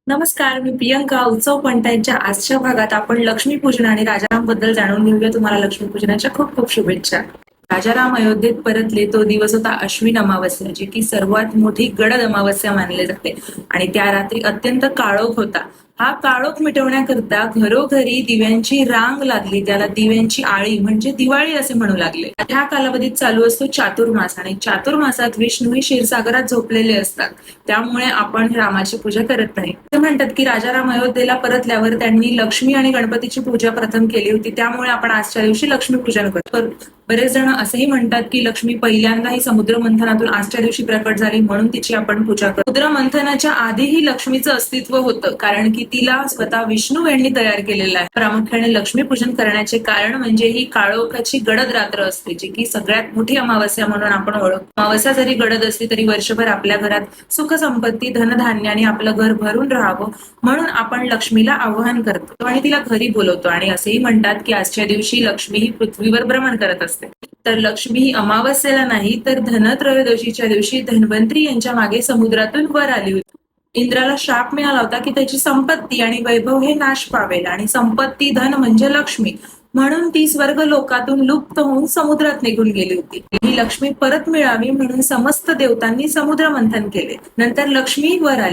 नमस्कार, मी प्रियंका. उत्सव पंटाईच्या आजच्या भागात आपण लक्ष्मीपूजन आणि राजाराम बद्दल जाणून घेऊया. तुम्हाला लक्ष्मीपूजनाच्या खूप खूप शुभेच्छा. राजाराम अयोध्येत परतले तो दिवस होता अश्विन अमावस्या, जी की सर्वात मोठी गडद अमावस्या मानली जाते आणि त्या रात्री अत्यंत काळोख होता. हा काळोख मिटवण्याकरता घरोघरी दिव्यांची रांग लागली, त्याला दिव्यांची आळी म्हणजे दिवाळी असे म्हणू लागले. ह्या कालावधीत चालू असतो चातुर्मास आणि चातुर्मासात विष्णू हे क्षीरसागरात झोपलेले असतात, त्यामुळे आपण रामाची पूजा करत नाही. ते म्हणतात की राजाराम अयोध्येला परतल्यावर त्यांनी लक्ष्मी आणि गणपतीची पूजा प्रथम केली होती, त्यामुळे आपण आजच्या दिवशी लक्ष्मीपूजन करतो. बरेच जण असेही म्हणतात की लक्ष्मी पहिल्यांदा ही समुद्र मंथनातून आजच्या दिवशी प्रकट झाली, म्हणून तिची आपण पूजा करतो. समुद्र मंथनाच्या आधीही लक्ष्मीचं अस्तित्व होतं, कारण की तिला स्वतः विष्णू यांनी तयार केलेलं आहे. प्रामुख्याने लक्ष्मीपूजन करण्याचे कारण म्हणजे ही काळोखाची गडद रात्र असते, जी की सगळ्यात मोठी अमावस्या म्हणून आपण ओळखतो. अमावस्या जरी गडद असली तरी वर्षभर आपल्या घरात सुख संपत्ती धनधान्याने आपलं घर भरून राहावं म्हणून आपण लक्ष्मीला आवाहन करतो आणि तिला घरी बोलवतो. आणि असेही म्हणतात की आजच्या दिवशी लक्ष्मी ही पृथ्वीवर भ्रमण करत असते. तर लक्ष्मी ही अमावस्येला नाही तर धनत्रयोदशीच्या दिवशी धन्वंतरी यांच्या मागे समुद्रातून वर आली होती. इंद्राला शाप मिळाला होता की त्याची संपत्ती आणि वैभव हे नाश पावेल, आणि संपत्ती धन म्हणजे लक्ष्मी, म्हणून ती स्वर्ग लोकातून लुप्त होऊन समुद्रात निघून गेली होती. ही लक्ष्मी परत मिळावी म्हणून समस्त देवतांनी समुद्र मंथन केले. नंतर लक्ष्मी वर आली.